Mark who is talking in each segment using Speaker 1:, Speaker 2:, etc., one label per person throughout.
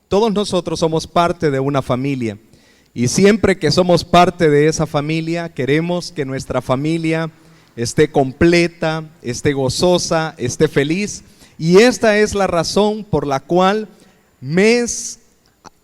Speaker 1: Todos nosotros somos parte de una familia y siempre que somos parte de esa familia queremos que nuestra familia esté completa, esté gozosa, esté feliz, y esta es la razón por la cual mes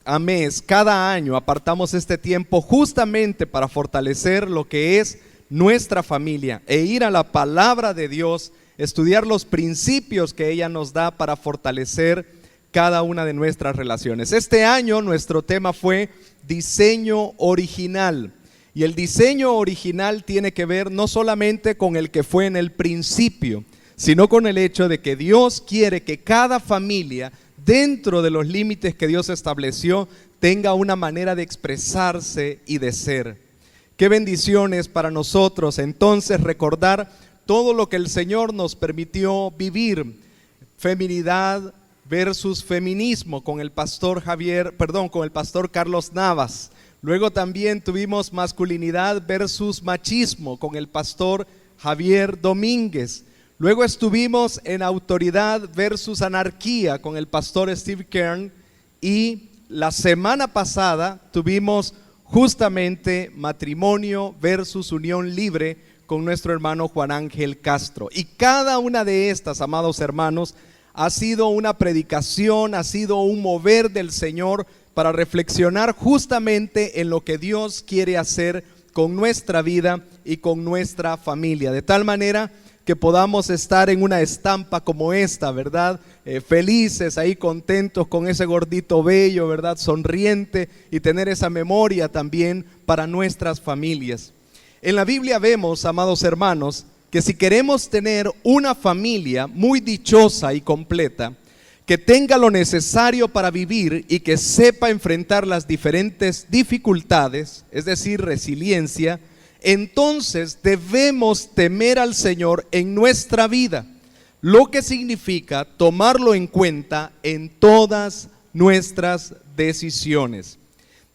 Speaker 1: a mes, cada año apartamos este tiempo justamente para fortalecer lo que es nuestra familia e ir a la palabra de Dios, estudiar los principios que ella nos da para fortalecer cada una de nuestras relaciones. Este año nuestro tema fue diseño original, y el diseño original tiene que ver no solamente con el que fue en el principio, sino con el hecho de que Dios quiere que cada familia, dentro de los límites que Dios estableció, tenga una manera de expresarse y de ser. Qué bendiciones para nosotros entonces recordar todo lo que el Señor nos permitió vivir. Feminidad versus feminismo con el pastor Carlos Navas. Luego también tuvimos masculinidad versus machismo con el pastor Javier Domínguez. Luego estuvimos en autoridad versus anarquía con el pastor Steve Kern, y la semana pasada tuvimos justamente matrimonio versus unión libre con nuestro hermano Juan Ángel Castro. Y cada una de estas, amados hermanos, ha sido una predicación, ha sido un mover del Señor para reflexionar justamente en lo que Dios quiere hacer con nuestra vida y con nuestra familia, de tal manera que podamos estar en una estampa como esta, ¿verdad? Felices, ahí contentos con ese gordito bello, ¿verdad? Sonriente, y tener esa memoria también para nuestras familias. En la Biblia vemos, amados hermanos, que si queremos tener una familia muy dichosa y completa, que tenga lo necesario para vivir y que sepa enfrentar las diferentes dificultades, es decir, resiliencia, entonces debemos temer al Señor en nuestra vida, lo que significa tomarlo en cuenta en todas nuestras decisiones.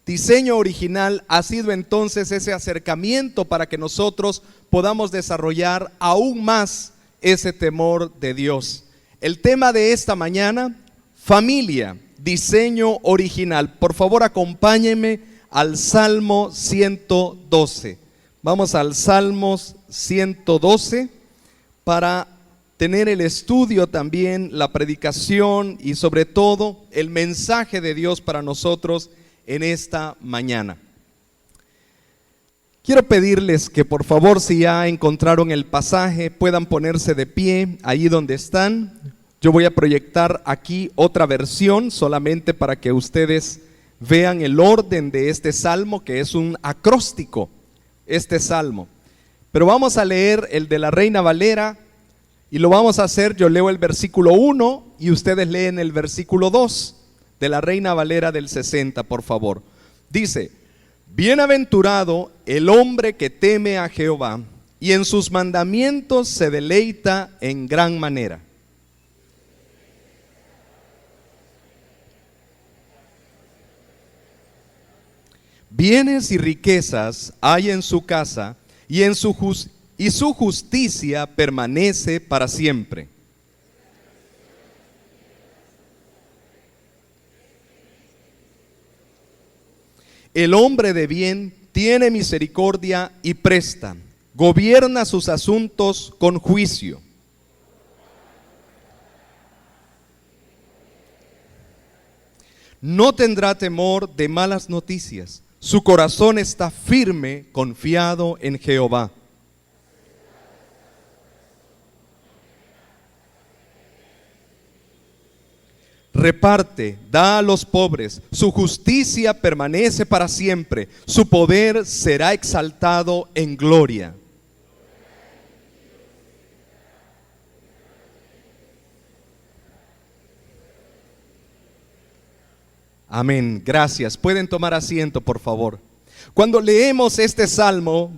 Speaker 1: Diseño original ha sido entonces ese acercamiento para que nosotros podamos desarrollar aún más ese temor de Dios. El tema de esta mañana, familia, diseño original. Por favor, acompáñenme al Salmo 112. Vamos al Salmos 112 para tener el estudio también, la predicación y sobre todo el mensaje de Dios para nosotros en esta mañana. Quiero pedirles que por favor, si ya encontraron el pasaje, puedan ponerse de pie ahí donde están. Yo voy a proyectar aquí otra versión solamente para que ustedes vean el orden de este salmo, que es un acróstico, este salmo. Pero vamos a leer el de la Reina Valera y lo vamos a hacer, yo leo el versículo 1 y ustedes leen el versículo 2 de la Reina Valera del 60, por favor. Dice: bienaventurado el hombre que teme a Jehová y en sus mandamientos se deleita en gran manera. Bienes y riquezas hay en su casa y su justicia permanece para siempre. El hombre de bien tiene misericordia y presta, gobierna sus asuntos con juicio. No tendrá temor de malas noticias, su corazón está firme, confiado en Jehová. Reparte, da a los pobres, su justicia permanece para siempre, su poder será exaltado en gloria. Amén, gracias. Pueden tomar asiento, por favor. Cuando leemos este salmo,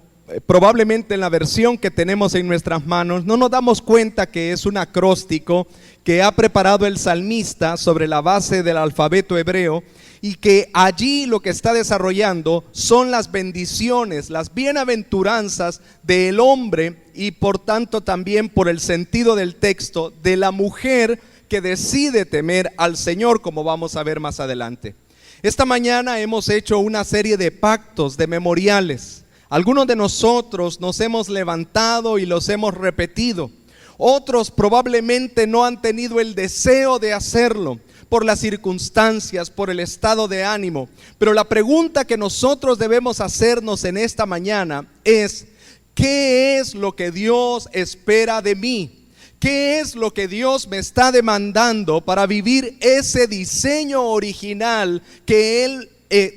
Speaker 1: probablemente en la versión que tenemos en nuestras manos, no nos damos cuenta que es un acróstico que ha preparado el salmista sobre la base del alfabeto hebreo, y que allí lo que está desarrollando son las bendiciones, las bienaventuranzas del hombre, y por tanto también por el sentido del texto, de la mujer que decide temer al Señor, como vamos a ver más adelante. Esta mañana hemos hecho una serie de pactos, de memoriales. Algunos de nosotros nos hemos levantado y los hemos repetido. Otros probablemente no han tenido el deseo de hacerlo por las circunstancias, por el estado de ánimo. Pero la pregunta que nosotros debemos hacernos en esta mañana es: ¿qué es lo que Dios espera de mí? ¿Qué es lo que Dios me está demandando para vivir ese diseño original que Él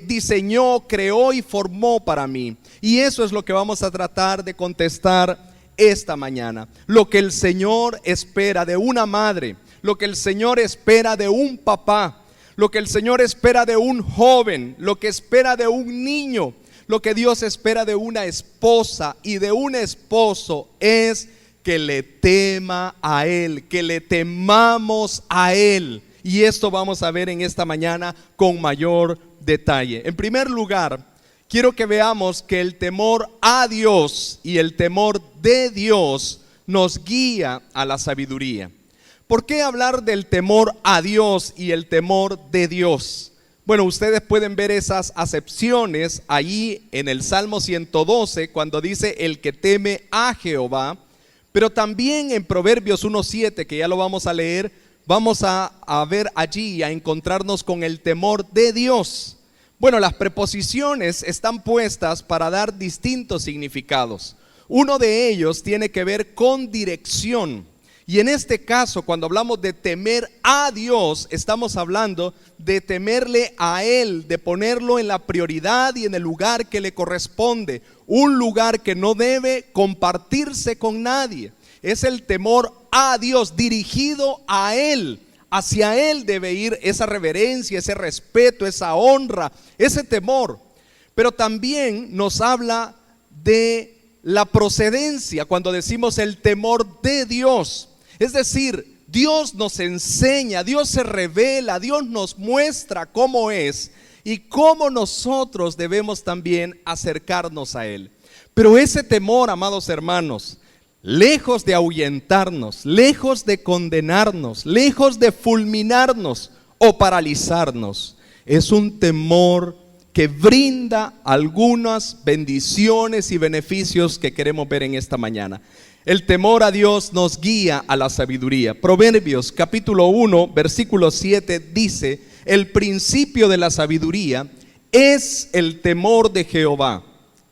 Speaker 1: diseñó, creó y formó para mí? Y eso es lo que vamos a tratar de contestar esta mañana. Lo que el Señor espera de una madre, lo que el Señor espera de un papá, lo que el Señor espera de un joven, lo que espera de un niño, lo que Dios espera de una esposa y de un esposo es que le tema a Él, que le temamos a Él. Y esto vamos a ver en esta mañana con mayor detalle. En primer lugar, quiero que veamos que el temor a Dios y el temor de Dios nos guía a la sabiduría. ¿Por qué hablar del temor a Dios y el temor de Dios? Bueno, ustedes pueden ver esas acepciones allí en el Salmo 112, cuando dice el que teme a Jehová. Pero también en Proverbios 1:7, que ya lo vamos a leer, vamos a ver allí, a encontrarnos con el temor de Dios. Bueno, las preposiciones están puestas para dar distintos significados. Uno de ellos tiene que ver con dirección. Y en este caso, cuando hablamos de temer a Dios, estamos hablando de temerle a Él, de ponerlo en la prioridad y en el lugar que le corresponde. Un lugar que no debe compartirse con nadie. Es el temor a Dios, dirigido a Él. Hacia Él debe ir esa reverencia, ese respeto, esa honra, ese temor. Pero también nos habla de la procedencia cuando decimos el temor de Dios. Es decir, Dios nos enseña, Dios se revela, Dios nos muestra cómo es y cómo nosotros debemos también acercarnos a Él. Pero ese temor, amados hermanos, lejos de ahuyentarnos, lejos de condenarnos, lejos de fulminarnos o paralizarnos, es un temor que brinda algunas bendiciones y beneficios que queremos ver en esta mañana. El temor a Dios nos guía a la sabiduría. Proverbios capítulo 1, versículo 7 dice: el principio de la sabiduría es el temor de Jehová.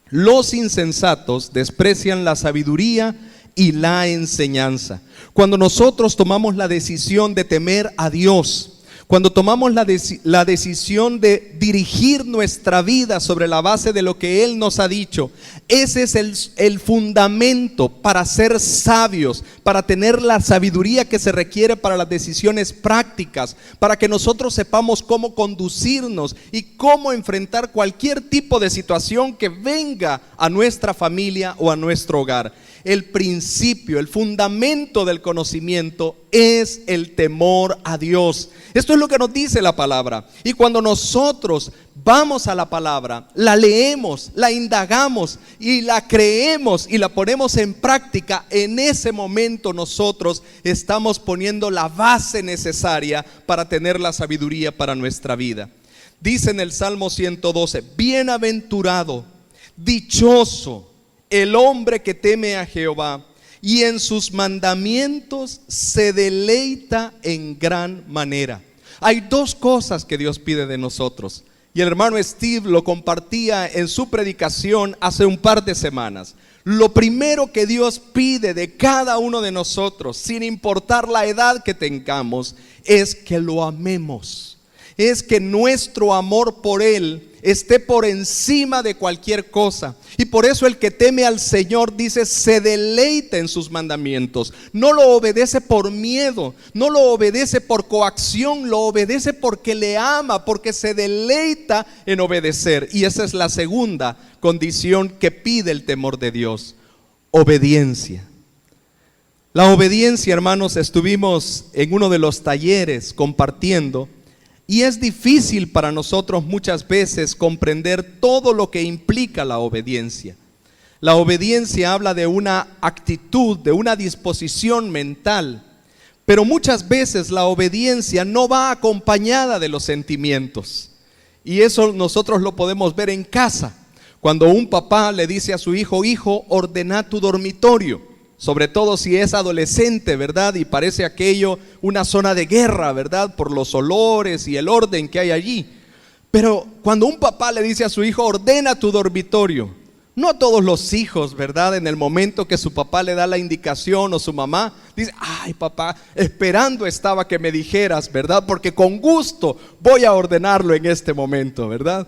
Speaker 1: Los insensatos desprecian la sabiduría y la enseñanza. Cuando nosotros tomamos la decisión de temer a Dios, cuando tomamos la decisión de dirigir nuestra vida sobre la base de lo que Él nos ha dicho, ese es el fundamento para ser sabios, para tener la sabiduría que se requiere para las decisiones prácticas, para que nosotros sepamos cómo conducirnos y cómo enfrentar cualquier tipo de situación que venga a nuestra familia o a nuestro hogar. El principio, el fundamento del conocimiento es el temor a Dios. Esto es lo que nos dice la palabra. Y cuando nosotros vamos a la palabra, la leemos, la indagamos y la creemos y la ponemos en práctica, en ese momento nosotros estamos poniendo la base necesaria para tener la sabiduría para nuestra vida. Dice en el Salmo 112: bienaventurado, dichoso el hombre que teme a Jehová y en sus mandamientos se deleita en gran manera. Hay dos cosas que Dios pide de nosotros, y el hermano Steve lo compartía en su predicación hace un par de semanas. Lo primero que Dios pide de cada uno de nosotros, sin importar la edad que tengamos, es que lo amemos. Es que nuestro amor por Él esté por encima de cualquier cosa. Y por eso el que teme al Señor, dice, se deleita en sus mandamientos. No lo obedece por miedo, no lo obedece por coacción, lo obedece porque le ama, porque se deleita en obedecer. Y esa es la segunda condición que pide el temor de Dios: obediencia. La obediencia, hermanos, estuvimos en uno de los talleres compartiendo. Y es difícil para nosotros muchas veces comprender todo lo que implica la obediencia. La obediencia habla de una actitud, de una disposición mental Pero muchas veces la obediencia no va acompañada de los sentimientos. Y eso nosotros lo podemos ver en casa. Cuando un papá le dice a su hijo: hijo, ordena tu dormitorio. Sobre todo si es adolescente, ¿verdad? Y parece aquello una zona de guerra, ¿verdad? Por los olores y el orden que hay allí. Pero cuando un papá le dice a su hijo: ordena tu dormitorio, no todos los hijos, ¿verdad? En el momento que su papá le da la indicación o su mamá, dice: ay, papá, esperando estaba que me dijeras, ¿verdad? Porque con gusto voy a ordenarlo en este momento, ¿verdad?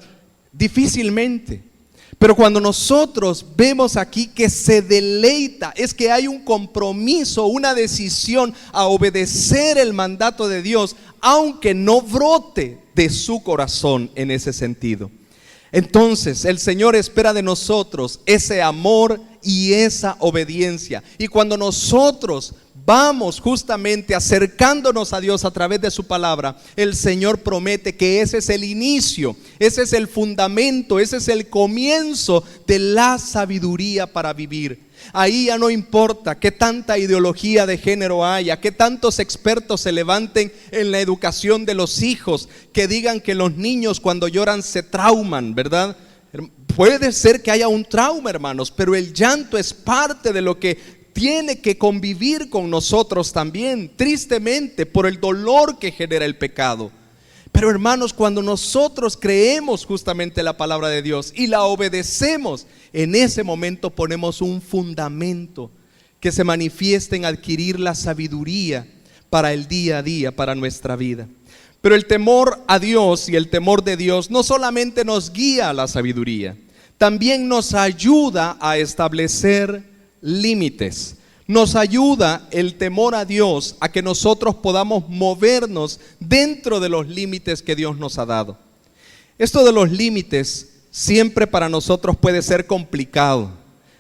Speaker 1: Difícilmente. Pero cuando nosotros vemos aquí que se deleita, es que hay un compromiso, una decisión a obedecer el mandato de Dios, aunque no brote de su corazón en ese sentido. Entonces el Señor espera de nosotros ese amor y esa obediencia. Y cuando nosotros vamos justamente acercándonos a Dios a través de su palabra, el Señor promete que ese es el inicio, ese es el fundamento, ese es el comienzo de la sabiduría para vivir. Ahí ya no importa qué tanta ideología de género haya, qué tantos expertos se levanten en la educación de los hijos, que digan que los niños cuando lloran se trauman, ¿verdad? Puede ser que haya un trauma, hermanos, pero el llanto es parte de lo que tiene que convivir con nosotros también, tristemente, por el dolor que genera el pecado. Pero hermanos, cuando nosotros creemos justamente la palabra de Dios y la obedecemos, en ese momento ponemos un fundamento que se manifiesta en adquirir la sabiduría para el día a día, para nuestra vida. Pero el temor a Dios y el temor de Dios no solamente nos guía a la sabiduría, también nos ayuda a establecer límites. Nos ayuda el temor a Dios a que nosotros podamos movernos dentro de los límites que Dios nos ha dado. Esto de los límites siempre para nosotros puede ser complicado,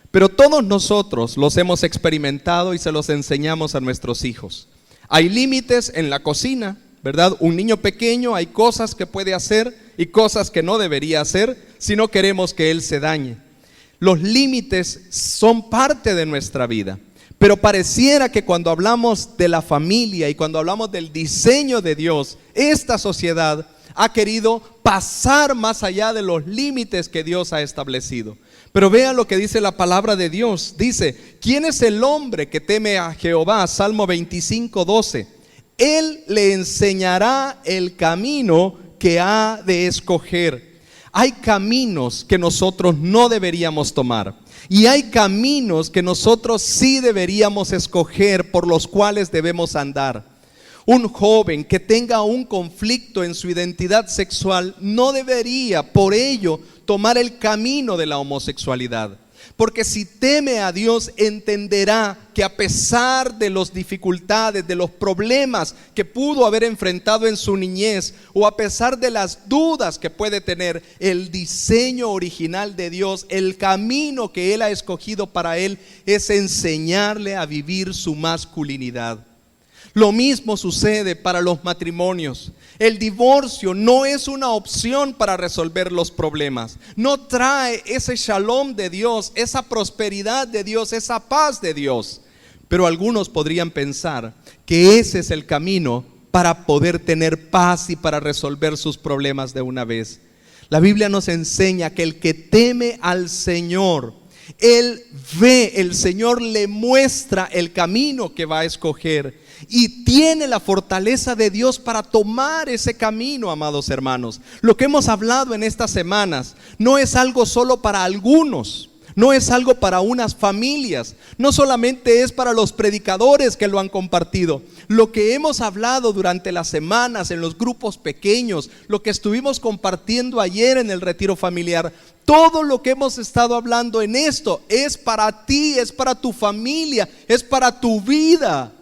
Speaker 1: pero todos nosotros los hemos experimentado y se los enseñamos a nuestros hijos. Hay límites en la cocina, ¿verdad? Un niño pequeño, hay cosas que puede hacer y cosas que no debería hacer si no queremos que él se dañe. Los límites son parte de nuestra vida. Pero pareciera que cuando hablamos de la familia y cuando hablamos del diseño de Dios, esta sociedad ha querido pasar más allá de los límites que Dios ha establecido. Pero vean lo que dice la palabra de Dios. Dice: ¿quién es el hombre que teme a Jehová? Salmo 25:12. Él le enseñará el camino que ha de escoger. Hay caminos que nosotros no deberíamos tomar. Y hay caminos que nosotros sí deberíamos escoger, por los cuales debemos andar. Un joven que tenga un conflicto en su identidad sexual no debería por ello tomar el camino de la homosexualidad. Porque si teme a Dios, entenderá que a pesar de las dificultades, de los problemas que pudo haber enfrentado en su niñez, o a pesar de las dudas que puede tener, el diseño original de Dios, el camino que Él ha escogido para él, es enseñarle a vivir su masculinidad. Lo mismo sucede para los matrimonios. El divorcio no es una opción para resolver los problemas. No trae ese shalom de Dios, esa prosperidad de Dios, esa paz de Dios. Pero algunos podrían pensar que ese es el camino para poder tener paz y para resolver sus problemas de una vez. La Biblia nos enseña que el que teme al Señor, él ve, el Señor le muestra el camino que va a escoger. Y tiene la fortaleza de Dios para tomar ese camino, amados hermanos. Lo que hemos hablado en estas semanas no es algo solo para algunos, no es algo para unas familias, no solamente es para los predicadores que lo han compartido. Lo que hemos hablado durante las semanas en los grupos pequeños, lo que estuvimos compartiendo ayer en el retiro familiar, todo lo que hemos estado hablando en esto es para ti, es para tu familia, es para tu vida.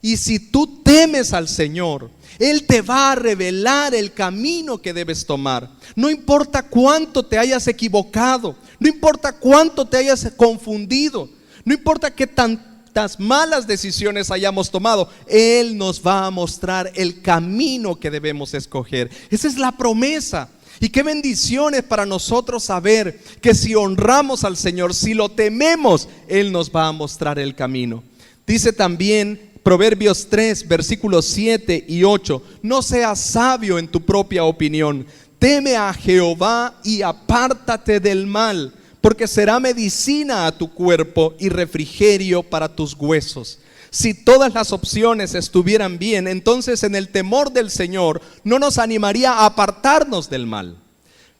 Speaker 1: Y si tú temes al Señor, Él te va a revelar el camino que debes tomar. No importa cuánto te hayas equivocado, no importa cuánto te hayas confundido, no importa qué tantas malas decisiones hayamos tomado, Él nos va a mostrar el camino que debemos escoger. Esa es la promesa. Y qué bendiciones para nosotros saber que si honramos al Señor, si lo tememos, Él nos va a mostrar el camino. Dice también Proverbios 3, versículos 7 y 8. No seas sabio en tu propia opinión. Teme a Jehová y apártate del mal, porque será medicina a tu cuerpo y refrigerio para tus huesos. Si todas las opciones estuvieran bien, entonces en el temor del Señor no nos animaría a apartarnos del mal.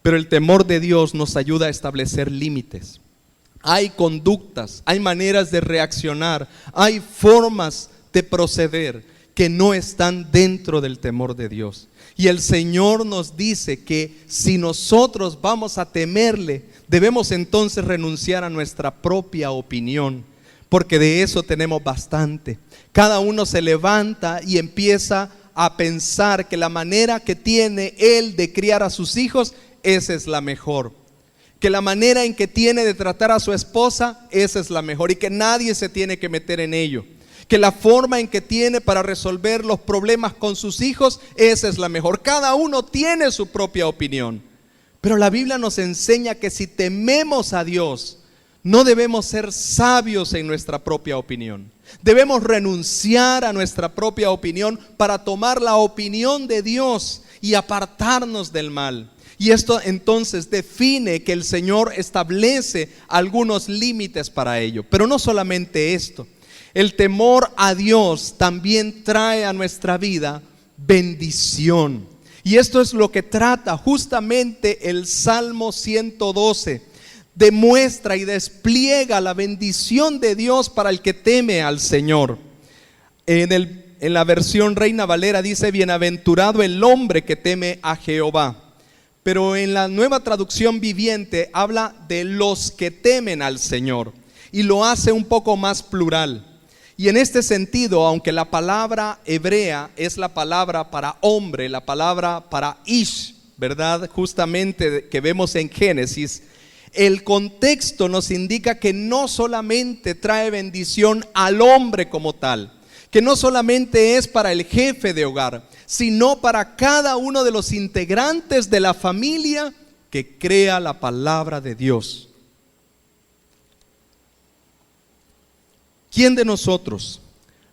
Speaker 1: Pero el temor de Dios nos ayuda a establecer límites. Hay conductas, hay maneras de reaccionar, hay formas de proceder que no están dentro del temor de Dios. Y el Señor nos dice que si nosotros vamos a temerle, debemos entonces renunciar a nuestra propia opinión, porque de eso tenemos bastante. Cada uno se levanta y empieza a pensar que la manera que tiene él de criar a sus hijos, esa es la mejor. Que la manera en que tiene de tratar a su esposa, esa es la mejor, y que nadie se tiene que meter en ello. Que la forma en que tiene para resolver los problemas con sus hijos, esa es la mejor. Cada uno tiene su propia opinión. Pero la Biblia nos enseña que si tememos a Dios, no debemos ser sabios en nuestra propia opinión. Debemos renunciar a nuestra propia opinión para tomar la opinión de Dios y apartarnos del mal. Y esto entonces define que el Señor establece algunos límites para ello. Pero no solamente esto. El temor a Dios también trae a nuestra vida bendición. Y esto es lo que trata justamente el Salmo 112. Demuestra y despliega la bendición de Dios para el que teme al Señor. En la versión Reina Valera dice: bienaventurado el hombre que teme a Jehová. Pero en la Nueva Traducción Viviente habla de los que temen al Señor y lo hace un poco más plural. Y en este sentido, aunque la palabra hebrea es la palabra para hombre, la palabra para ish, ¿verdad? Justamente que vemos en Génesis, el contexto nos indica que no solamente trae bendición al hombre como tal, que no solamente es para el jefe de hogar, sino para cada uno de los integrantes de la familia que crea la palabra de Dios. ¿Quién de nosotros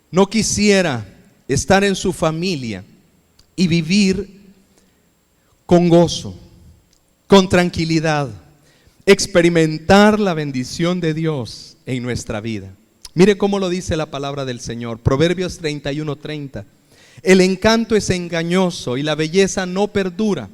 Speaker 1: no quisiera estar en su familia y vivir con gozo, con tranquilidad, experimentar la bendición de Dios en nuestra vida? Mire cómo lo dice la palabra del Señor, Proverbios 31:30. El encanto es engañoso y la belleza no perdura,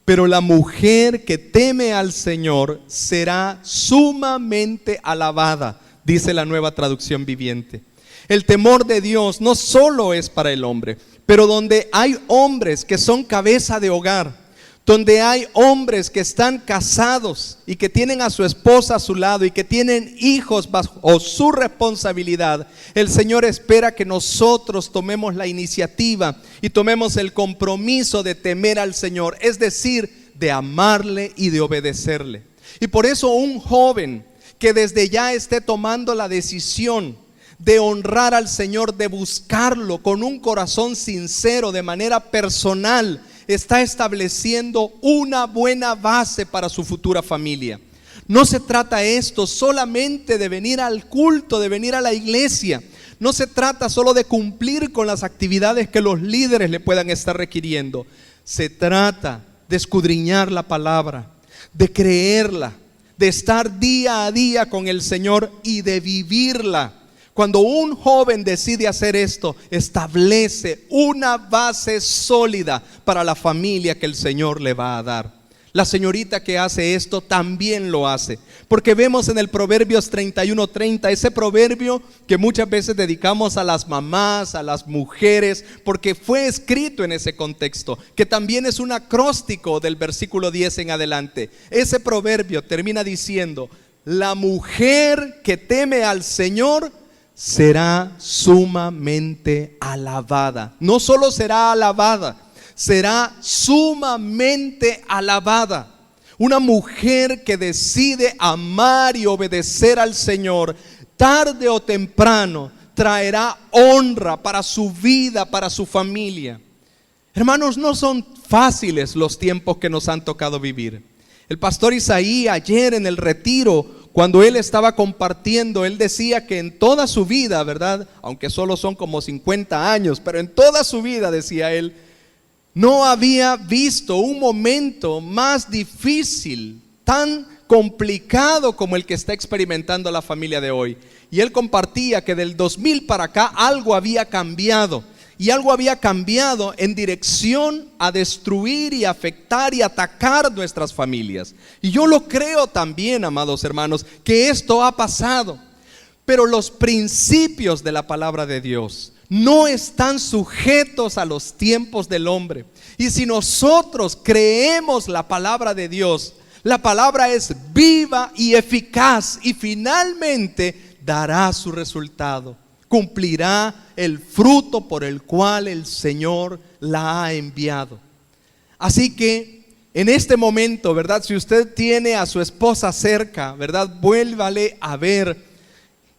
Speaker 1: pero la mujer que teme al Señor será sumamente alabada, dice la Nueva Traducción Viviente. El temor de Dios no solo es para el hombre, pero donde hay hombres que son cabeza de hogar, donde hay hombres que están casados y que tienen a su esposa a su lado y que tienen hijos bajo su responsabilidad, el Señor espera que nosotros tomemos la iniciativa y tomemos el compromiso de temer al Señor, es decir, de amarle y de obedecerle. Y por eso un joven que desde ya esté tomando la decisión de honrar al Señor, de buscarlo con un corazón sincero, de manera personal, está estableciendo una buena base para su futura familia. No se trata esto solamente de venir al culto, de venir a la iglesia. No se trata solo de cumplir con las actividades que los líderes le puedan estar requiriendo. Se trata de escudriñar la palabra, de creerla, de estar día a día con el Señor y de vivirla. Cuando un joven decide hacer esto, establece una base sólida para la familia que el Señor le va a dar. La señorita que hace esto también lo hace, porque vemos en el Proverbios 31:30, ese proverbio que muchas veces dedicamos a las mamás, a las mujeres, porque fue escrito en ese contexto, que también es un acróstico del versículo 10 en adelante. Ese proverbio termina diciendo: la mujer que teme al Señor será sumamente alabada. No solo será alabada, será sumamente alabada. Una mujer que decide amar y obedecer al Señor, tarde o temprano traerá honra para su vida, para su familia. Hermanos, no son fáciles los tiempos que nos han tocado vivir. El pastor Isaí ayer en el retiro, cuando él estaba compartiendo, él decía que en toda su vida, ¿verdad? Aunque solo son como 50 años, pero en toda su vida, decía él, no había visto un momento más difícil, tan complicado como el que está experimentando la familia de hoy. Y él compartía que del 2000 para acá algo había cambiado. Y algo había cambiado en dirección a destruir y afectar y atacar nuestras familias. Y yo lo creo también, amados hermanos, que esto ha pasado. Pero los principios de la palabra de Dios no están sujetos a los tiempos del hombre. Y si nosotros creemos la palabra de Dios, la palabra es viva y eficaz y finalmente dará su resultado. Cumplirá el fruto por el cual el Señor la ha enviado. Así que en este momento, ¿verdad? Si usted tiene a su esposa cerca, ¿verdad? Vuélvale a ver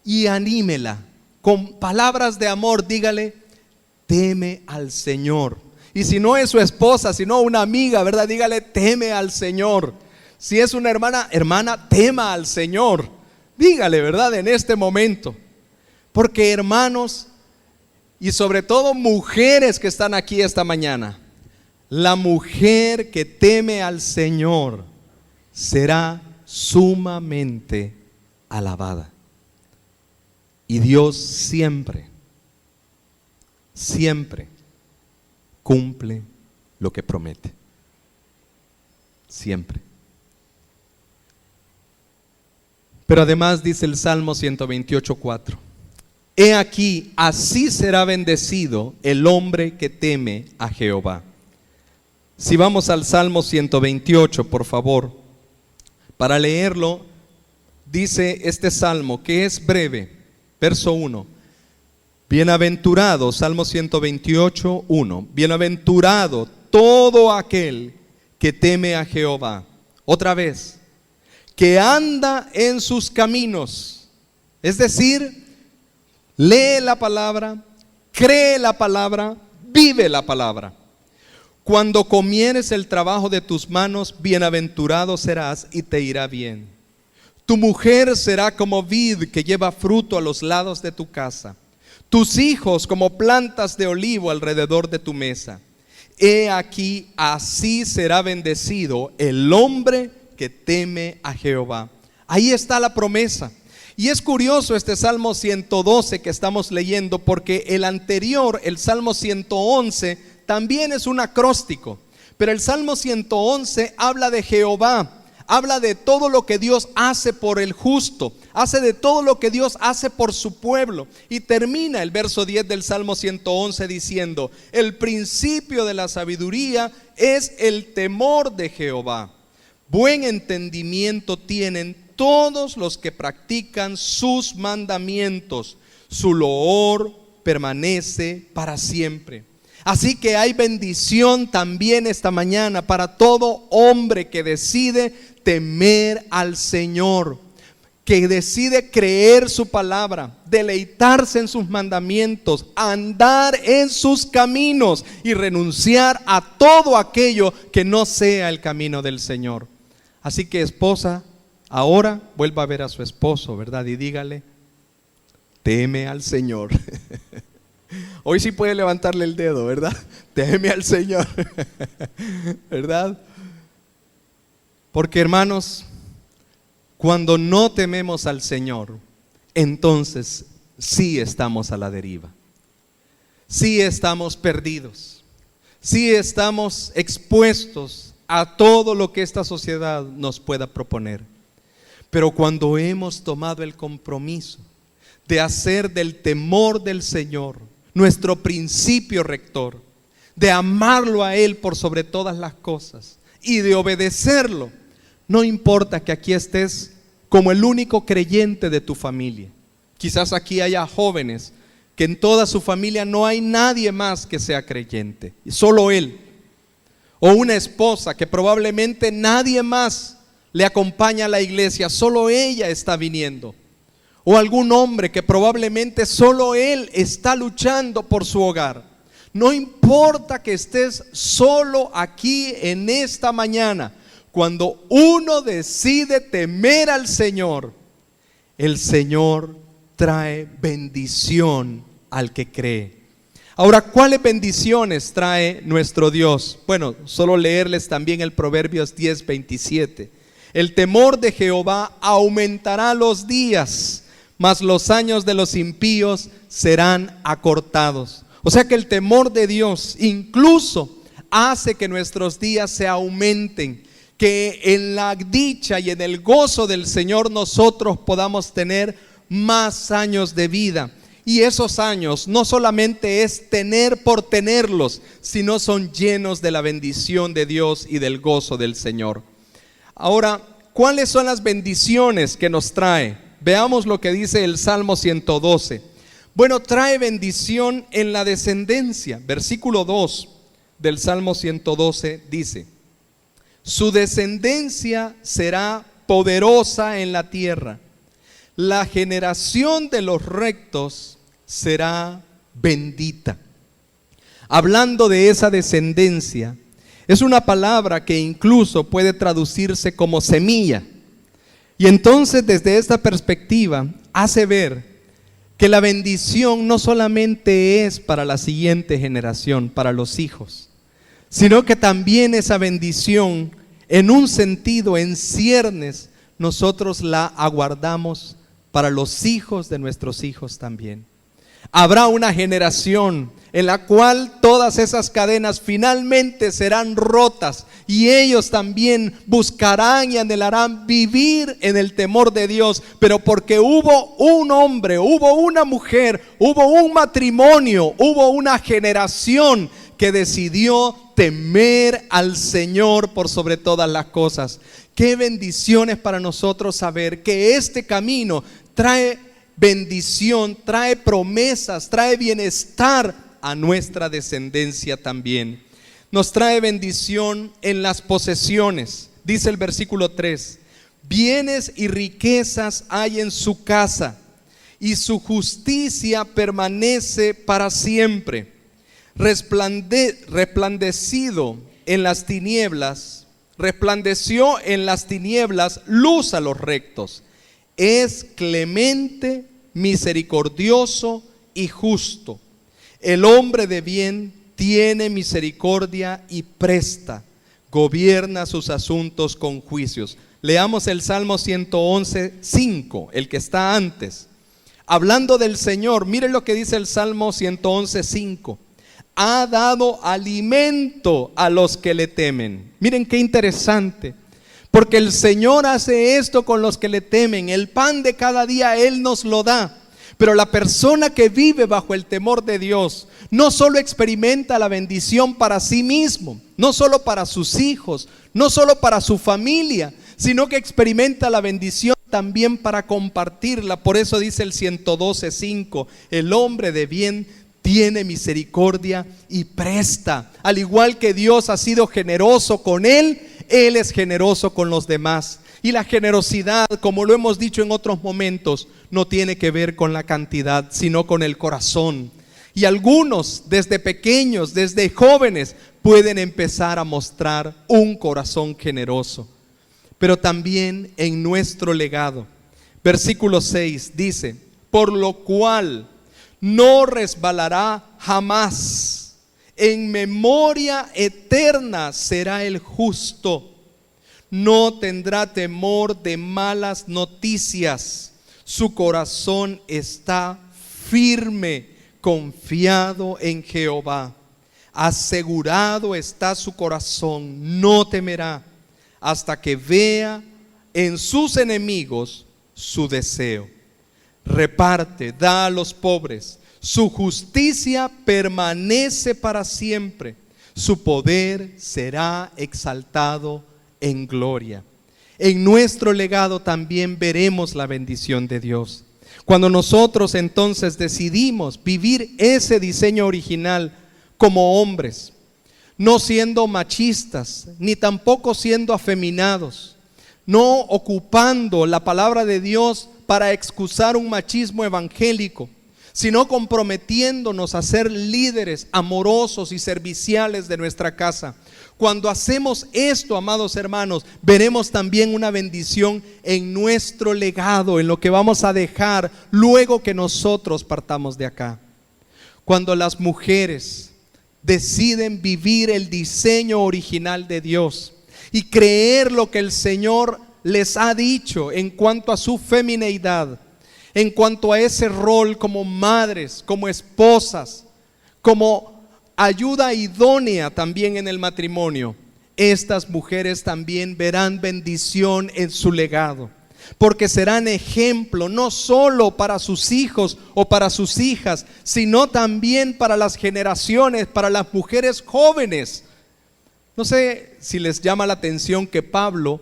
Speaker 1: y anímela. Con palabras de amor, dígale, teme al Señor. Y si no es su esposa, sino una amiga, ¿verdad? Dígale, teme al Señor. Si es una hermana, tema al Señor. Dígale, ¿verdad? En este momento. Porque hermanos, y sobre todo mujeres que están aquí esta mañana, la mujer que teme al Señor será sumamente alabada. Y Dios siempre, siempre cumple lo que promete. Siempre. Pero además dice el Salmo 128:4. He aquí, así será bendecido el hombre que teme a Jehová. Si vamos al Salmo 128, por favor, para leerlo, dice este salmo que es breve, verso 1. Bienaventurado, Salmo 128:1. Bienaventurado todo aquel que teme a Jehová. Otra vez, que anda en sus caminos, es decir, lee la palabra, cree la palabra, vive la palabra. Cuando comieres el trabajo de tus manos, bienaventurado serás y te irá bien. Tu mujer será como vid que lleva fruto a los lados de tu casa. Tus hijos como plantas de olivo alrededor de tu mesa. He aquí, así será bendecido el hombre que teme a Jehová. Ahí está la promesa. Y es curioso este Salmo 112 que estamos leyendo, porque el anterior, el Salmo 111, también es un acróstico. Pero el Salmo 111 habla de Jehová, habla de todo lo que Dios hace por el justo, hace de todo lo que Dios hace por su pueblo. Y termina el verso 10 del Salmo 111 diciendo, el principio de la sabiduría es el temor de Jehová. Buen entendimiento tienen todos los que practican sus mandamientos. Su loor permanece para siempre. Así que hay bendición también esta mañana para todo hombre que decide temer al Señor, que decide creer su palabra, deleitarse en sus mandamientos, andar en sus caminos y renunciar a todo aquello que no sea el camino del Señor. Así que esposa, ahora vuelva a ver a su esposo, ¿verdad? Y dígale, teme al Señor. Hoy sí puede levantarle el dedo, ¿verdad? Teme al Señor, ¿verdad? Porque hermanos, cuando no tememos al Señor, entonces sí estamos a la deriva. Sí estamos perdidos. Sí estamos expuestos a todo lo que esta sociedad nos pueda proponer. Pero cuando hemos tomado el compromiso de hacer del temor del Señor nuestro principio rector, de amarlo a Él por sobre todas las cosas y de obedecerlo, no importa que aquí estés como el único creyente de tu familia. Quizás aquí haya jóvenes que en toda su familia no hay nadie más que sea creyente, solo él. O una esposa que probablemente nadie más le acompaña a la iglesia, solo ella está viniendo. O algún hombre que probablemente solo él está luchando por su hogar. No importa que estés solo aquí en esta mañana, cuando uno decide temer al Señor, el Señor trae bendición al que cree. Ahora, ¿cuáles bendiciones trae nuestro Dios? Bueno, solo leerles también el Proverbios 10:27. El temor de Jehová aumentará los días, mas los años de los impíos serán acortados. O sea que el temor de Dios incluso hace que nuestros días se aumenten, que en la dicha y en el gozo del Señor nosotros podamos tener más años de vida. Y esos años no solamente es tener por tenerlos, sino son llenos de la bendición de Dios y del gozo del Señor. Ahora, ¿cuáles son las bendiciones que nos trae? Veamos lo que dice el Salmo 112. Bueno, trae bendición en la descendencia. Versículo 2 del Salmo 112 dice: su descendencia será poderosa en la tierra. La generación de los rectos será bendita. Hablando de esa descendencia, es una palabra que incluso puede traducirse como semilla. Y entonces desde esta perspectiva hace ver que la bendición no solamente es para la siguiente generación, para los hijos, sino que también esa bendición, en un sentido, en ciernes, nosotros la aguardamos para los hijos de nuestros hijos también. Habrá una generación en la cual todas esas cadenas finalmente serán rotas y ellos también buscarán y anhelarán vivir en el temor de Dios, pero porque hubo un hombre, hubo una mujer, hubo un matrimonio, hubo una generación que decidió temer al Señor por sobre todas las cosas. Qué bendiciones para nosotros saber que este camino trae bendición, trae promesas, trae bienestar a nuestra descendencia también. Nos trae bendición en las posesiones. Dice el versículo 3: bienes y riquezas hay en su casa, y su justicia permanece para siempre. Resplandeció en las tinieblas luz a los rectos. Es clemente, misericordioso y justo. El hombre de bien tiene misericordia y presta, gobierna sus asuntos con juicios. Leamos el Salmo 111:5, el que está antes. Hablando del Señor, miren lo que dice el Salmo 111:5. Ha dado alimento a los que le temen. Miren qué interesante, porque el Señor hace esto con los que le temen. El pan de cada día Él nos lo da. Pero la persona que vive bajo el temor de Dios no solo experimenta la bendición para sí mismo, no solo para sus hijos, no solo para su familia, sino que experimenta la bendición también para compartirla. Por eso dice el 112:5, el hombre de bien tiene misericordia y presta. Al igual que Dios ha sido generoso con él, Él es generoso con los demás. Y la generosidad, como lo hemos dicho en otros momentos, no tiene que ver con la cantidad, sino con el corazón. Y algunos, desde pequeños, desde jóvenes, pueden empezar a mostrar un corazón generoso. Pero también en nuestro legado. Versículo 6 dice: por lo cual no resbalará jamás, en memoria eterna será el justo. No tendrá temor de malas noticias. Su corazón está firme, confiado en Jehová. Asegurado está su corazón, no temerá, hasta que vea en sus enemigos su deseo. Reparte, da a los pobres. Su justicia permanece para siempre. Su poder será exaltado en gloria. En nuestro legado también veremos la bendición de Dios. Cuando nosotros entonces decidimos vivir ese diseño original como hombres, no siendo machistas, ni tampoco siendo afeminados, no ocupando la palabra de Dios para excusar un machismo evangélico, sino comprometiéndonos a ser líderes amorosos y serviciales de nuestra casa. Cuando hacemos esto, amados hermanos, veremos también una bendición en nuestro legado, en lo que vamos a dejar luego que nosotros partamos de acá. Cuando las mujeres deciden vivir el diseño original de Dios y creer lo que el Señor les ha dicho en cuanto a su femineidad, en cuanto a ese rol como madres, como esposas, como ayuda idónea también en el matrimonio, estas mujeres también verán bendición en su legado, porque serán ejemplo no solo para sus hijos o para sus hijas, sino también para las generaciones, para las mujeres jóvenes. No sé si les llama la atención que Pablo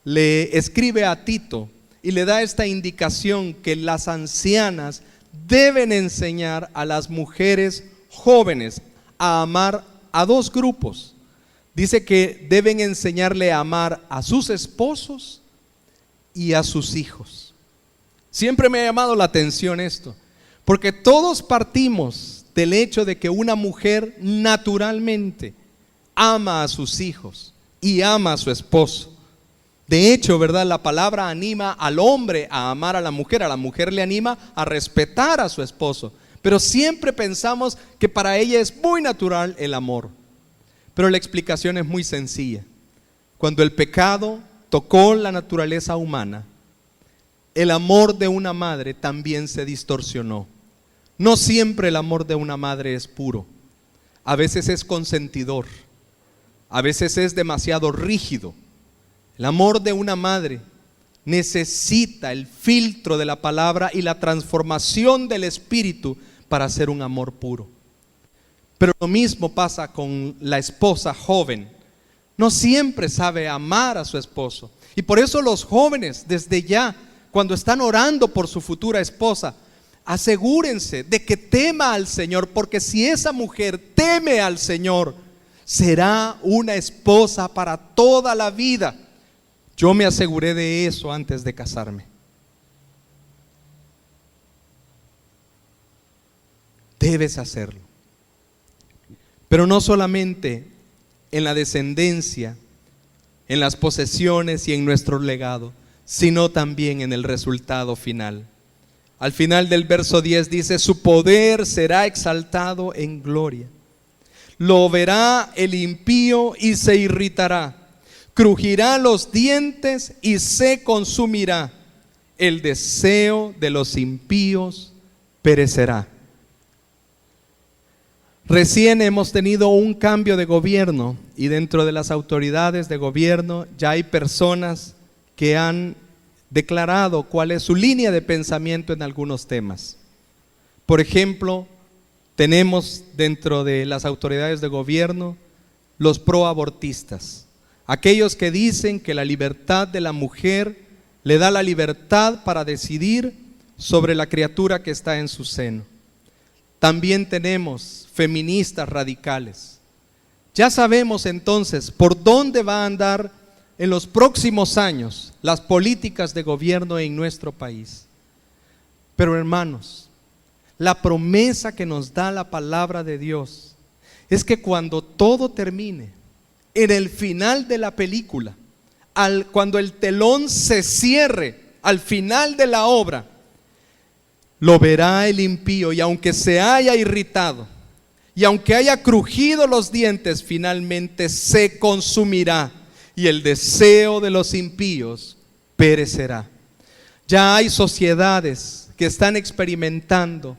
Speaker 1: le escribe a Tito y le da esta indicación que las ancianas deben enseñar a las mujeres jóvenes a amar a dos grupos. Dice que deben enseñarle a amar a sus esposos y a sus hijos. Siempre me ha llamado la atención esto, porque todos partimos del hecho de que una mujer naturalmente ama a sus hijos y ama a su esposo. De hecho, ¿verdad? La palabra anima al hombre a amar a la mujer le anima a respetar a su esposo. Pero siempre pensamos que para ella es muy natural el amor. Pero la explicación es muy sencilla. Cuando el pecado tocó la naturaleza humana, el amor de una madre también se distorsionó. No siempre el amor de una madre es puro. A veces es consentidor. A veces es demasiado rígido. El amor de una madre necesita el filtro de la palabra y la transformación del espíritu para ser un amor puro. Pero lo mismo pasa con la esposa joven. No siempre sabe amar a su esposo. Y por eso los jóvenes, desde ya, cuando están orando por su futura esposa, asegúrense de que tema al Señor, porque si esa mujer teme al Señor, será una esposa para toda la vida. Yo me aseguré de eso antes de casarme. Debes hacerlo. Pero no solamente en la descendencia, en las posesiones y en nuestro legado, sino también en el resultado final. Al final del verso 10 dice: su poder será exaltado en gloria. Lo verá el impío y se irritará. Crujirá los dientes y se consumirá. El deseo de los impíos perecerá. Recién hemos tenido un cambio de gobierno y dentro de las autoridades de gobierno ya hay personas que han declarado cuál es su línea de pensamiento en algunos temas. Por ejemplo, tenemos dentro de las autoridades de gobierno los proabortistas, aquellos que dicen que la libertad de la mujer le da la libertad para decidir sobre la criatura que está en su seno. También tenemos feministas radicales. Ya sabemos entonces por dónde va a andar en los próximos años las políticas de gobierno en nuestro país. Pero hermanos, la promesa que nos da la palabra de Dios es que cuando todo termine, en el final de la película, cuando el telón se cierre al final de la obra, lo verá el impío y aunque se haya irritado y aunque haya crujido los dientes, finalmente se consumirá y el deseo de los impíos perecerá. Ya hay sociedades que están experimentando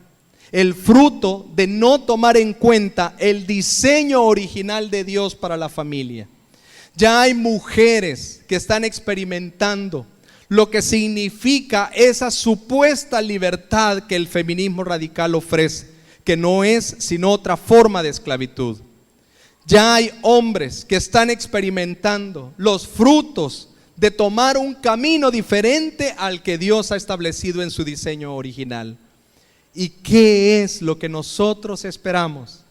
Speaker 1: el fruto de no tomar en cuenta el diseño original de Dios para la familia. Ya hay mujeres que están experimentando lo que significa esa supuesta libertad que el feminismo radical ofrece, que no es sino otra forma de esclavitud. Ya hay hombres que están experimentando los frutos de tomar un camino diferente al que Dios ha establecido en su diseño original. ¿Y qué es lo que nosotros esperamos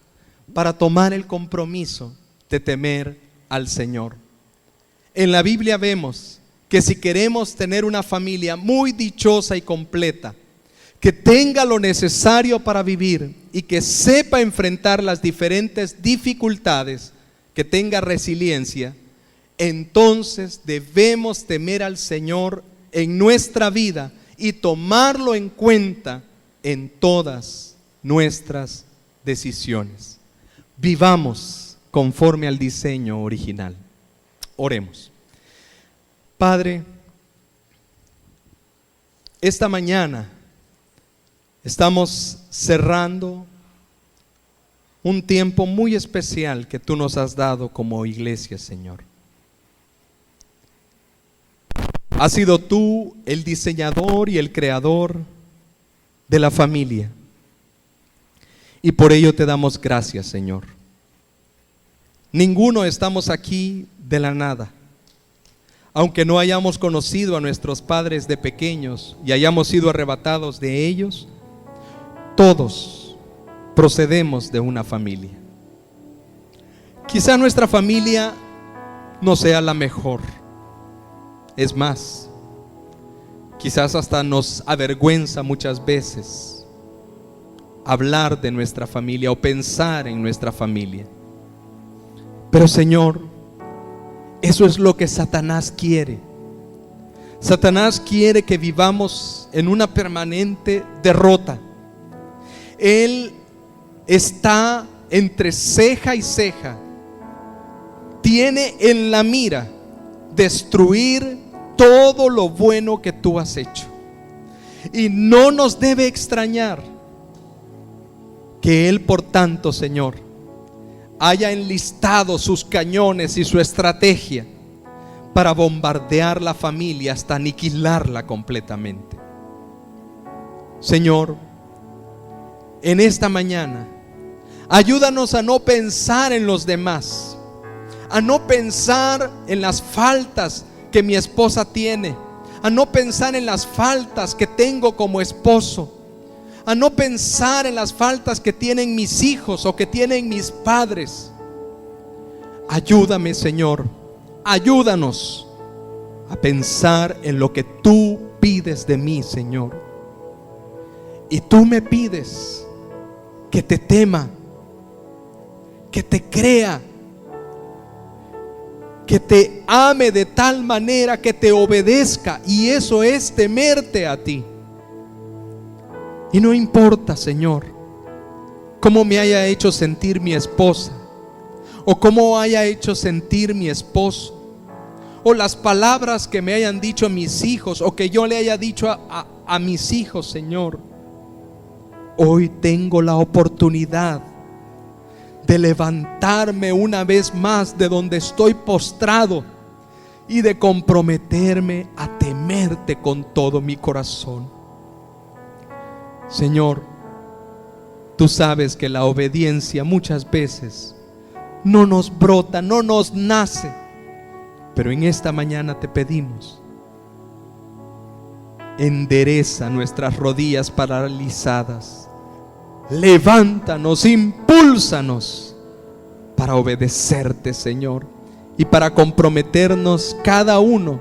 Speaker 1: para tomar el compromiso de temer al Señor? En la Biblia vemos que si queremos tener una familia muy dichosa y completa, que tenga lo necesario para vivir y que sepa enfrentar las diferentes dificultades, que tenga resiliencia, entonces debemos temer al Señor en nuestra vida y tomarlo en cuenta en todas nuestras decisiones. Vivamos conforme al diseño original. Oremos. Padre, esta mañana estamos cerrando un tiempo muy especial que tú nos has dado como iglesia, Señor. Has sido tú el diseñador y el creador de la familia. Y por ello te damos gracias, Señor. Ninguno estamos aquí de la nada. Aunque no hayamos conocido a nuestros padres de pequeños y hayamos sido arrebatados de ellos, todos procedemos de una familia. Quizá nuestra familia no sea la mejor. Es más, quizás hasta nos avergüenza muchas veces hablar de nuestra familia o pensar en nuestra familia. Pero Señor, eso es lo que Satanás quiere. Satanás quiere que vivamos en una permanente derrota. Él está entre ceja y ceja. Tiene en la mira destruir todo lo bueno que tú has hecho. Y no nos debe extrañar que Él, por tanto, Señor, haya enlistado sus cañones y su estrategia para bombardear la familia hasta aniquilarla completamente. Señor, en esta mañana, ayúdanos a no pensar en los demás, a no pensar en las faltas que mi esposa tiene, a no pensar en las faltas que tengo como esposo, a no pensar en las faltas que tienen mis hijos o que tienen mis padres. Ayúdame, Señor, ayúdanos a pensar en lo que tú pides de mí, Señor. Y tú me pides que te tema, que te crea, que te ame de tal manera que te obedezca, y eso es temerte a ti. Y no importa, Señor, cómo me haya hecho sentir mi esposa, o cómo haya hecho sentir mi esposo, o las palabras que me hayan dicho mis hijos, o que yo le haya dicho a mis hijos, Señor. Hoy tengo la oportunidad de levantarme una vez más de donde estoy postrado y de comprometerme a temerte con todo mi corazón. Señor, tú sabes que la obediencia muchas veces no nos brota, no nos nace, pero en esta mañana te pedimos: endereza nuestras rodillas paralizadas, levántanos, impúlsanos para obedecerte, Señor, y para comprometernos cada uno.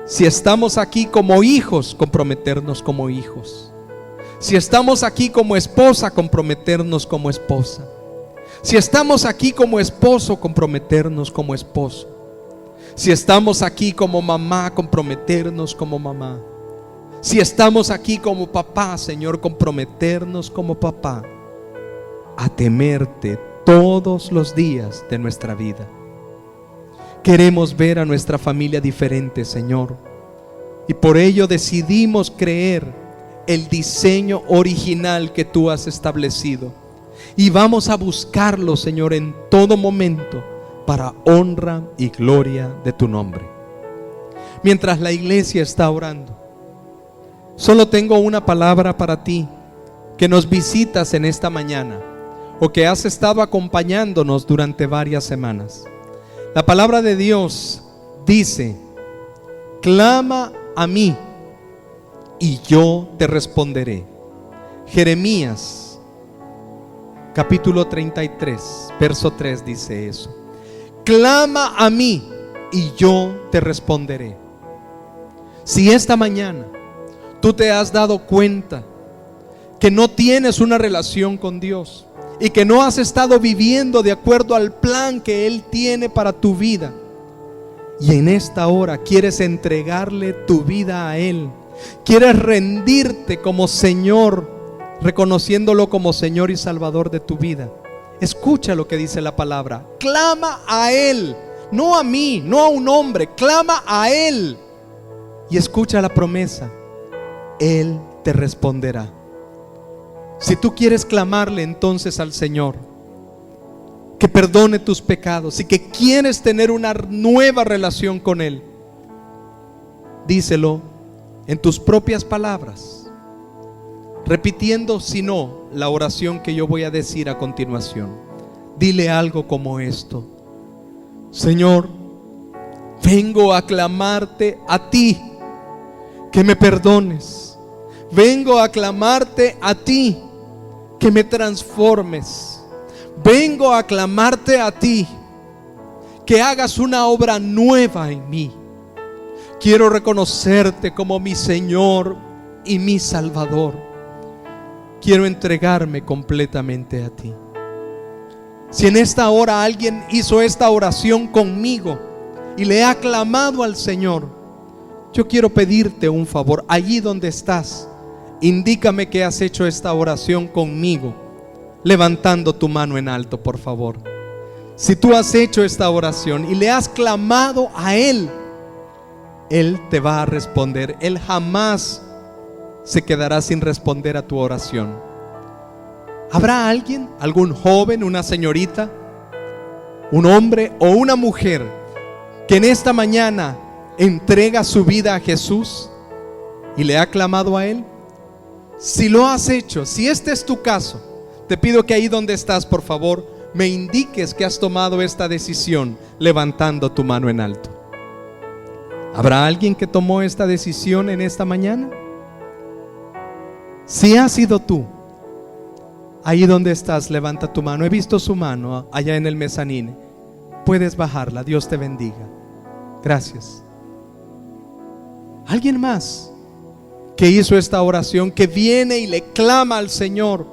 Speaker 1: Si estamos aquí como hijos, comprometernos como hijos. Si estamos aquí como esposa, comprometernos como esposa. Si estamos aquí como esposo, comprometernos como esposo. Si estamos aquí como mamá, comprometernos como mamá. Si estamos aquí como papá, Señor, comprometernos como papá a temerte todos los días de nuestra vida. Queremos ver a nuestra familia diferente, Señor, y por ello decidimos creer el diseño original que tú has establecido, y vamos a buscarlo, Señor, en todo momento para honra y gloria de tu nombre. Mientras la iglesia está orando, solo tengo una palabra para ti que nos visitas en esta mañana, o que has estado acompañándonos durante varias semanas. La palabra de Dios dice: clama a mí y yo te responderé. Jeremías capítulo 33 verso 3 dice eso: clama a mí y yo te responderé. Si esta mañana tú te has dado cuenta que no tienes una relación con Dios y que no has estado viviendo de acuerdo al plan que Él tiene para tu vida, y en esta hora quieres entregarle tu vida a Él, quieres rendirte como Señor, reconociéndolo como Señor y Salvador de tu vida, escucha lo que dice la palabra. Clama a Él, no a mí, no a un hombre, clama a Él. Y escucha la promesa: Él te responderá. Si tú quieres clamarle entonces al Señor que perdone tus pecados y que quieres tener una nueva relación con Él, díselo en tus propias palabras, repitiendo, si no, la oración que yo voy a decir a continuación. Dile algo como esto: Señor, vengo a clamarte a ti que me perdones. Vengo a clamarte a ti que me transformes. Vengo a clamarte a ti que hagas una obra nueva en mí. Quiero reconocerte como mi Señor y mi Salvador. Quiero entregarme completamente a ti. Si en esta hora alguien hizo esta oración conmigo y le ha clamado al Señor, yo quiero pedirte un favor. Allí donde estás, indícame que has hecho esta oración conmigo, levantando tu mano en alto, por favor. Si tú has hecho esta oración y le has clamado a Él, Él te va a responder. Él jamás se quedará sin responder a tu oración. ¿Habrá alguien, algún joven, una señorita, un hombre o una mujer que en esta mañana entrega su vida a Jesús y le ha clamado a Él? Si lo has hecho, si este es tu caso, te pido que ahí donde estás, por favor, me indiques que has tomado esta decisión levantando tu mano en alto. ¿Habrá alguien que tomó esta decisión en esta mañana? Si has sido tú, ahí donde estás, levanta tu mano. He visto su mano allá en el mezanine. Puedes bajarla. Dios te bendiga. Gracias. ¿Alguien más que hizo esta oración, que viene y le clama al Señor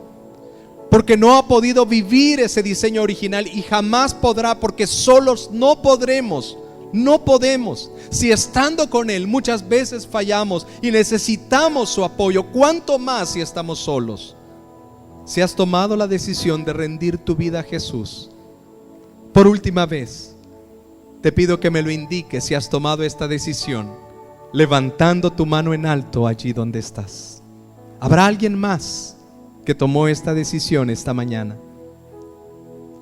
Speaker 1: porque no ha podido vivir ese diseño original y jamás podrá, porque solos no podremos? No podemos. Si estando con Él muchas veces fallamos y necesitamos su apoyo, ¿cuánto más si estamos solos? Si has tomado la decisión de rendir tu vida a Jesús, por última vez, te pido que me lo indiques si has tomado esta decisión, levantando tu mano en alto allí donde estás. ¿Habrá alguien más que tomó esta decisión esta mañana?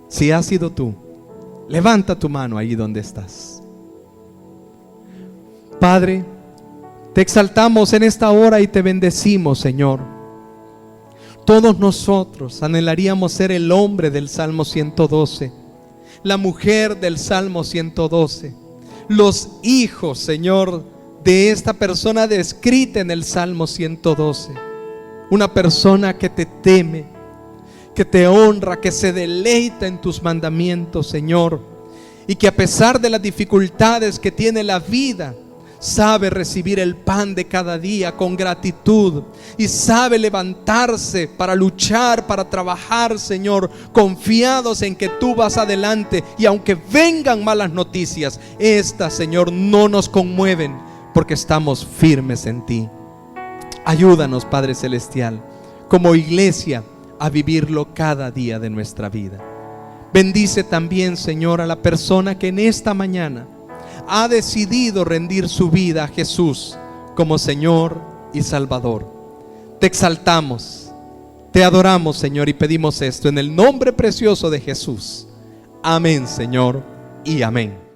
Speaker 1: Si has sido tú, levanta tu mano allí donde estás. Padre, te exaltamos en esta hora y te bendecimos, Señor. Todos nosotros anhelaríamos ser el hombre del Salmo 112, la mujer del Salmo 112, los hijos, Señor, de esta persona descrita en el Salmo 112. Una persona que te teme, que te honra, que se deleita en tus mandamientos, Señor, y que a pesar de las dificultades que tiene la vida, sabe recibir el pan de cada día con gratitud y sabe levantarse para luchar, para trabajar, Señor, confiados en que tú vas adelante, y aunque vengan malas noticias, estas, Señor, no nos conmueven porque estamos firmes en ti. Ayúdanos, Padre Celestial, como iglesia a vivirlo cada día de nuestra vida. Bendice también, Señor, a la persona que en esta mañana ha decidido rendir su vida a Jesús como Señor y Salvador. Te exaltamos, te adoramos, Señor, y pedimos esto en el nombre precioso de Jesús. Amén, Señor, y amén.